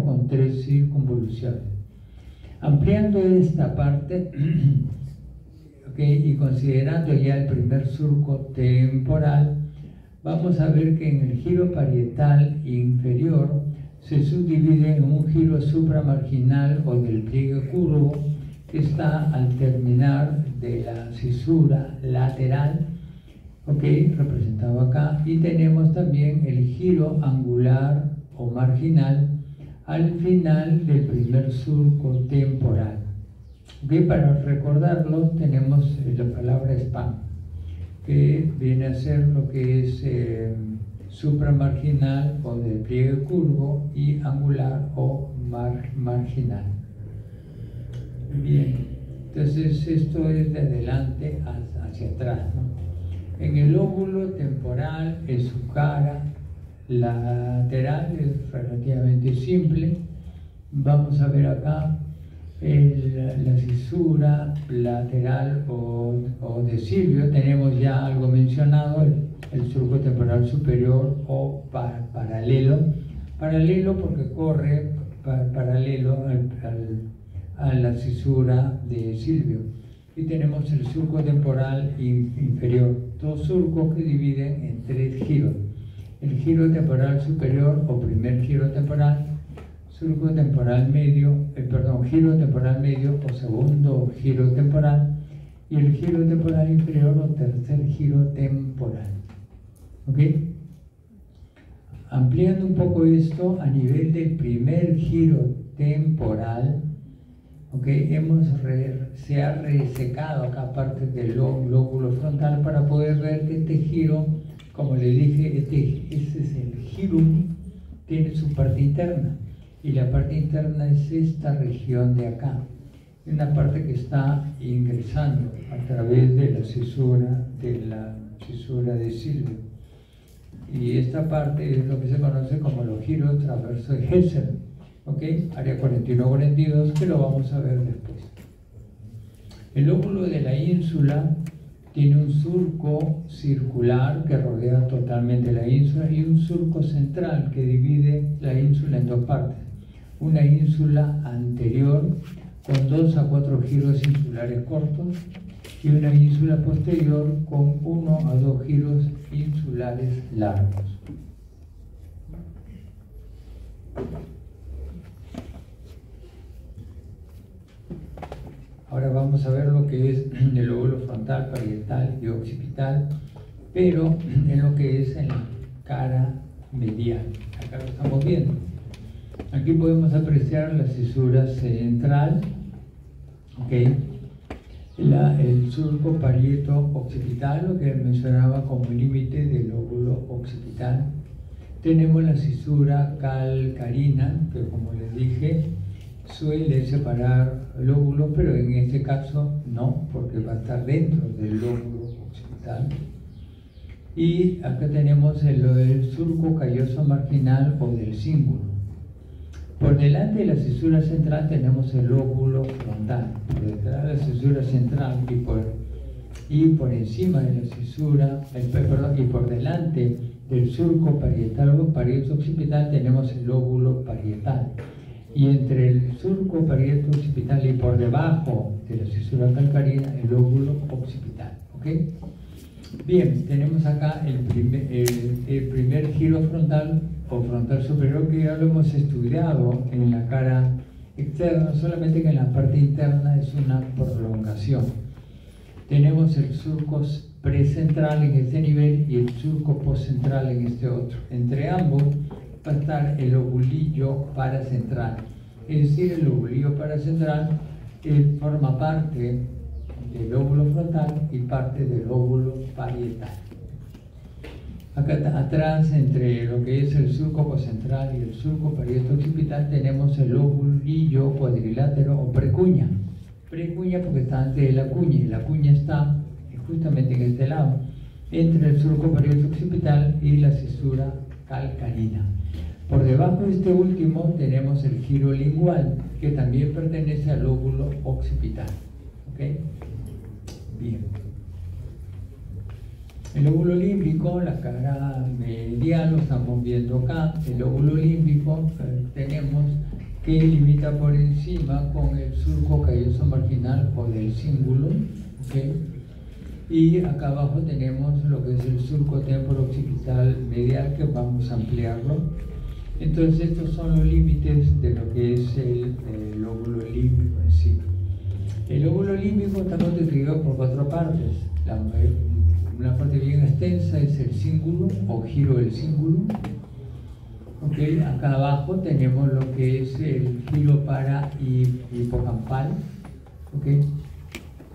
con tres circunvoluciones. Ampliando esta parte, y considerando ya el primer surco temporal, vamos a ver que en el giro parietal inferior se subdivide en un giro supramarginal o del pliegue curvo que está al terminar de la cisura lateral, representado acá, y tenemos también el giro angular o marginal al final del primer surco temporal. Para recordarlo tenemos la palabra span, que viene a ser lo que es supramarginal o del pliegue curvo y angular o marginal. Bien, entonces esto es de adelante hacia atrás, ¿no? En el lóbulo temporal, en su cara lateral, es relativamente simple. Vamos a ver acá la cisura lateral o de Silvio. Tenemos ya algo mencionado, el surco temporal superior o paralelo porque corre paralelo a la cisura de Silvio. Y tenemos el surco temporal inferior, dos surcos que dividen en tres giros: el giro temporal superior o primer giro temporal, surco temporal medio, giro temporal medio o segundo giro temporal, y el giro temporal inferior o tercer giro temporal. Ampliando un poco esto, a nivel del primer giro temporal, se ha resecado acá parte del lóbulo frontal para poder ver que este giro, como le dije, este es el girum, tiene su parte interna, y la parte interna es esta región de acá, una parte que está ingresando a través de la cisura de Silvio. Y esta parte es lo que se conoce como los giros transversos de Hessel, área 41-42, que lo vamos a ver después. El lóbulo de la ínsula tiene un surco circular que rodea totalmente la ínsula y un surco central que divide la ínsula en dos partes: una ínsula anterior con 2 a 4 giros insulares cortos y una ínsula posterior con 1 a 2 giros insulares largos. Ahora vamos a ver lo que es el lóbulo frontal, parietal y occipital, pero en lo que es en la cara medial. Acá lo estamos viendo. Aquí podemos apreciar la cisura central, el surco parieto occipital, lo que mencionaba como límite del lóbulo occipital. Tenemos la cisura calcarina, que como les dije, suele separar lóbulos, pero en este caso no, porque va a estar dentro del lóbulo occipital. Y acá tenemos el surco calloso marginal o del cíngulo. Por delante de la cisura central tenemos el lóbulo frontal, por detrás de la cisura central y por encima de la cisura, y por delante del surco parietal o parieto occipital tenemos el lóbulo parietal. Y entre el surco parieto occipital y por debajo de la cisura calcarina, el lóbulo occipital. Bien, tenemos acá el primer giro frontal o frontal superior, que ya lo hemos estudiado en la cara externa, solamente que en la parte interna es una prolongación. Tenemos el surco precentral en este nivel y el surco postcentral en este otro. Entre ambos va a estar el lobulillo paracentral. Es decir, el lobulillo paracentral forma parte del lóbulo frontal y parte del lóbulo parietal. Acá atrás, entre lo que es el surco postcentral y el surco parieto-occipital, tenemos el lobulillo cuadrilátero o precuña. Precuña porque está antes de la cuña, y la cuña está justamente en este lado, entre el surco parieto-occipital y la cisura calcarina. Por debajo de este último tenemos el giro lingual, que también pertenece al lóbulo occipital. ¿Okay? Bien. El lóbulo límbico, la cara medial, lo estamos viendo acá. El lóbulo límbico tenemos que limita por encima con el surco calloso marginal o del cíngulo. ¿Okay? Y acá abajo tenemos lo que es el surco temporo-occipital medial, que vamos a ampliarlo. Entonces estos son los límites de lo que es el lóbulo límbico en sí. El lóbulo límbico está constituido por 4 partes. Una parte bien extensa es el cíngulo o giro del cíngulo. Okay. Acá abajo tenemos lo que es el giro para hipocampal. Okay.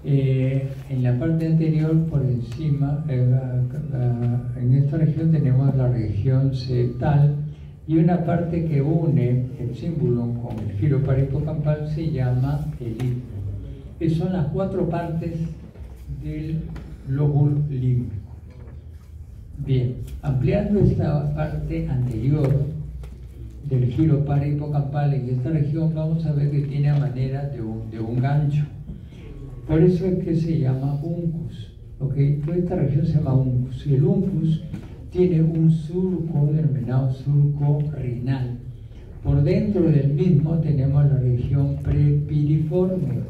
En la parte anterior, por encima, en esta región tenemos la región septal, y una parte que une el cíngulo con el giro parahipocampal se llama el istmo. Esas son las 4 partes del lóbulo límbico. Bien, ampliando esta parte anterior del giro parahipocampal en esta región, vamos a ver que tiene a manera de un gancho. Por eso es que se llama uncus. ¿Okay? Toda esta región se llama uncus. Y el uncus tiene un surco denominado surco renal. Por dentro del mismo tenemos la región prepiriforme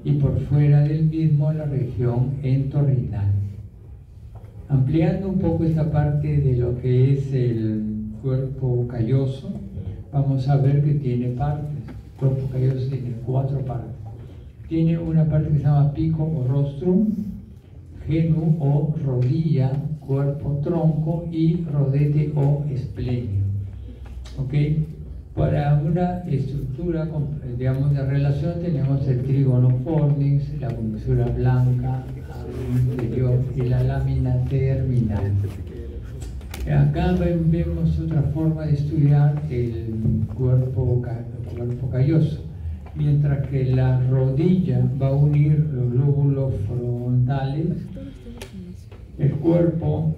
y por fuera del mismo la región entorrinal. Ampliando un poco esta parte de lo que es el cuerpo calloso, vamos a ver que tiene partes. El cuerpo calloso tiene 4 partes. Tiene una parte que se llama pico o rostrum, genu o rodilla, cuerpo, tronco y rodete o esplenio. ¿Okay? Para una estructura, digamos, de relación tenemos el trígono fornix, la comisura blanca inferior y la lámina terminal. Acá vemos otra forma de estudiar el cuerpo calloso. Mientras que la rodilla va a unir los lóbulos frontales, el cuerpo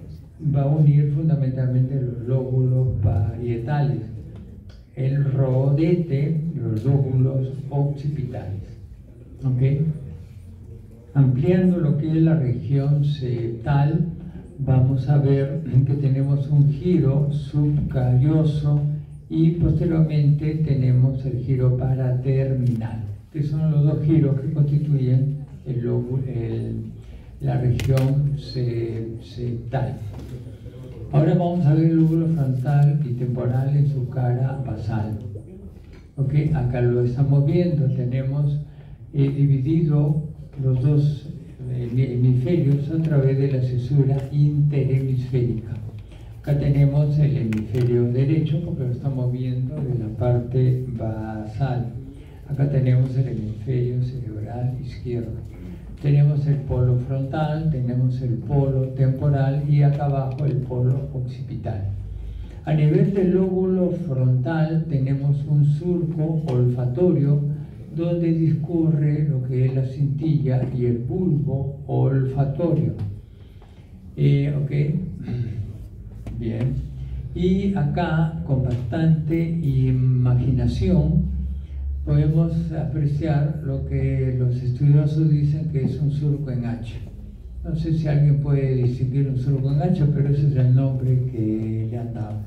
va a unir fundamentalmente los lóbulos parietales, el rodete, los lóbulos occipitales. ¿Okay? Ampliando lo que es la región septal, vamos a ver que tenemos un giro subcalloso y posteriormente tenemos el giro paraterminal, que son los 2 giros que constituyen la región septal. Ahora vamos a ver el lóbulo frontal y temporal en su cara basal. ¿Okay? Acá lo estamos viendo, tenemos dividido los 2 hemisferios a través de la cisura interhemisférica. Acá tenemos el hemisferio derecho, porque lo estamos viendo de la parte basal. Acá tenemos el hemisferio cerebral izquierdo. Tenemos el polo frontal, tenemos el polo temporal y acá abajo el polo occipital. A nivel del lóbulo frontal tenemos un surco olfatorio donde discurre lo que es la cintilla y el bulbo olfatorio. ¿Okay? Bien. Y acá, con bastante imaginación, podemos apreciar lo que los estudiosos dicen que es un surco en H. No sé si alguien puede distinguir un surco en H, pero ese es el nombre que le han dado.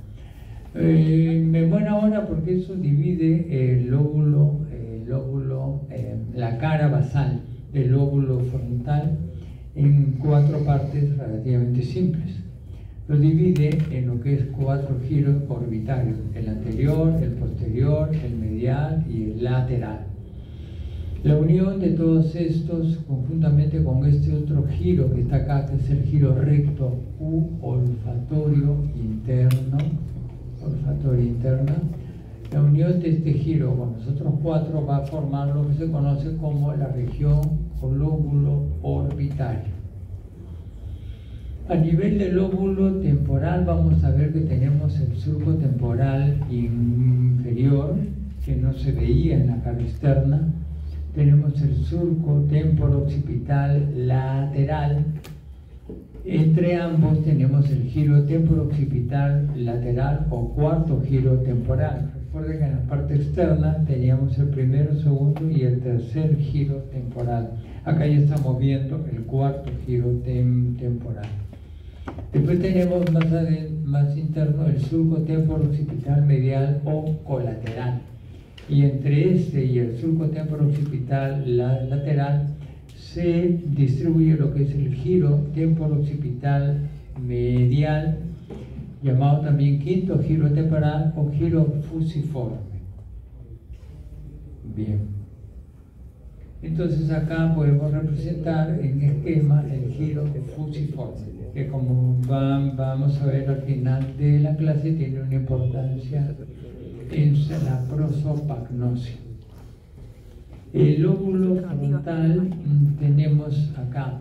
En buena hora, porque eso divide el lóbulo, la cara basal del lóbulo frontal en 4 partes relativamente simples. Lo divide en lo que es 4 giros orbitarios: el anterior, el posterior, el medial y el lateral. La unión de todos estos, conjuntamente con este otro giro que está acá, que es el giro recto u olfatorio interno, la unión de este giro con los otros cuatro va a formar lo que se conoce como la región o lóbulo orbitario. A nivel del lóbulo temporal vamos a ver que tenemos el surco temporal inferior, que no se veía en la cara externa. Tenemos el surco temporo-occipital lateral. Entre ambos tenemos el giro temporo-occipital lateral o cuarto giro temporal. Recuerden que en la parte externa teníamos el primero, segundo y el tercer giro temporal. Acá ya estamos viendo el cuarto giro temporal. Después tenemos más interno el surco temporo-occipital medial o colateral. Y entre este y el surco temporo-occipital lateral se distribuye lo que es el giro temporo-occipital medial, llamado también quinto giro temporal o giro fusiforme. Bien. Entonces acá podemos representar en esquema el giro fusiforme, que como vamos a ver al final de la clase tiene una importancia en la prosopagnosia. El lóbulo frontal tenemos acá.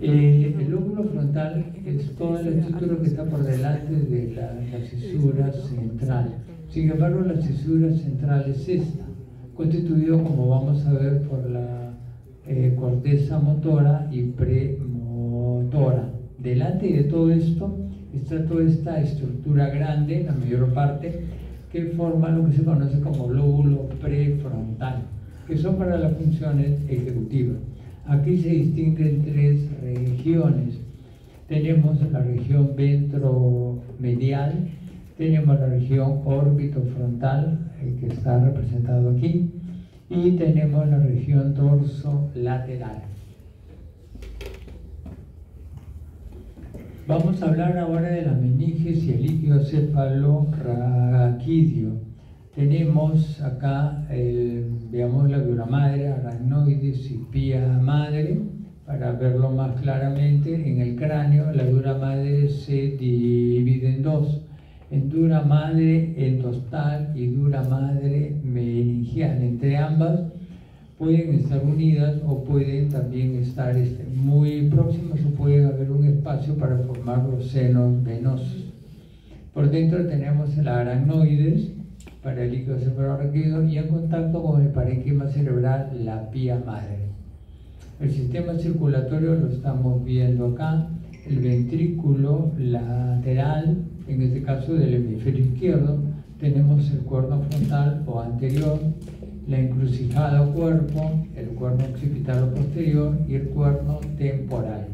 El lóbulo frontal es toda la estructura que está por delante de la cisura central. Sin embargo, la cisura central es esta, constituido, como vamos a ver, por la corteza motora y premotora. Delante de todo esto está toda esta estructura grande, la mayor parte, que forma lo que se conoce como lóbulo prefrontal, que son para las funciones ejecutivas. Aquí se distinguen tres regiones. Tenemos la región ventromedial, tenemos la región órbitofrontal, que está representado aquí, y tenemos la región dorsolateral. Vamos a hablar ahora de las meninges y el líquido cefalorraquídeo. Tenemos acá, veamos la dura madre, aracnoides y pía madre, para verlo más claramente. En el cráneo, la dura madre se divide en dos, en dura madre endostal y dura madre meningial. Entre ambas pueden estar unidas o pueden también estar muy próximas o puede haber un espacio para formar los senos venosos. Por dentro tenemos el aracnoides para el líquido cefalorraquídeo y en contacto con el parénquima cerebral la pía madre. El sistema circulatorio lo estamos viendo acá, el ventrículo lateral, en este caso del hemisferio izquierdo, tenemos el cuerno frontal o anterior, la encrucijada o cuerpo, el cuerno occipital o posterior y el cuerno temporal.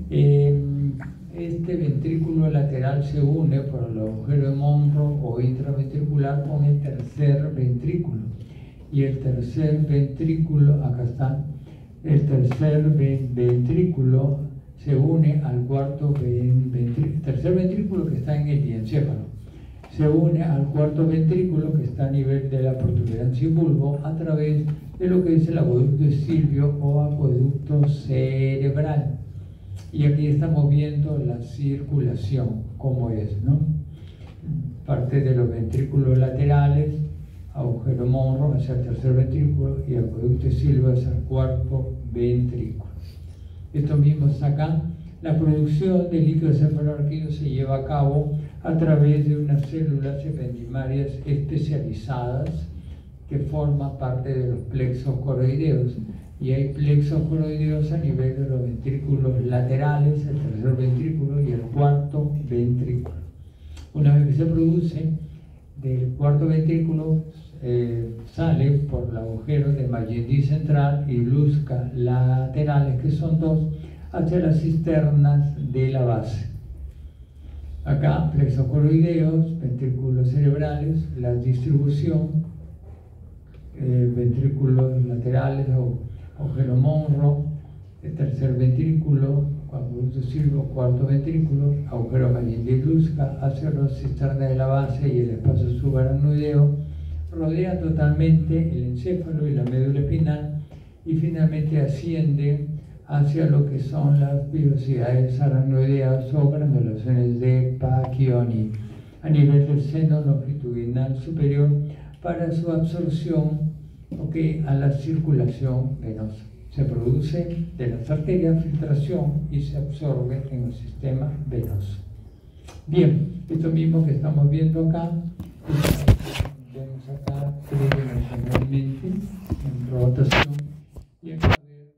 Este ventrículo lateral se une por el agujero de Monro o intraventricular con el tercer ventrículo. Y el tercer ventrículo, acá está, el tercer ventrículo se une al cuarto tercer ventrículo que está en el diencéfalo. Se une al cuarto ventrículo que está a nivel de la protuberancia y bulbo a través de lo que es el acueducto de Silvio o acueducto cerebral. Y aquí estamos viendo la circulación, cómo es, ¿no? Parte de los ventrículos laterales, agujero Monro hacia el tercer ventrículo y acueducto de Silvio hacia el cuarto ventrículo. Esto mismo está acá. La producción del líquido cefalorraquídeo se lleva a cabo a través de unas células ependimarias especializadas que forman parte de los plexos coroideos. Y hay plexos coroideos a nivel de los ventrículos laterales, el tercer ventrículo y el cuarto ventrículo. Una vez que se produce, del cuarto ventrículo sale por el agujero de Magendie central y Brusca laterales, que son dos, hacia las cisternas de la base. Acá, plexos coroideos, ventrículos cerebrales, la distribución, ventrículos laterales o agujero Monro, el tercer ventrículo, acueducto Silvio, cuarto ventrículo, agujero Magendie y Brusca hacia las cisternas de la base y el espacio subaracnoideo, rodea totalmente el encéfalo y la médula espinal y finalmente asciende hacia lo que son las villosidades aracnoideas o granulaciones de Pacchioni a nivel del seno longitudinal superior para su absorción a la circulación venosa. Se produce de las arterias filtración y se absorbe en el sistema venoso. Bien, esto mismo que estamos viendo acá, vemos acá tridimensionalmente en rotación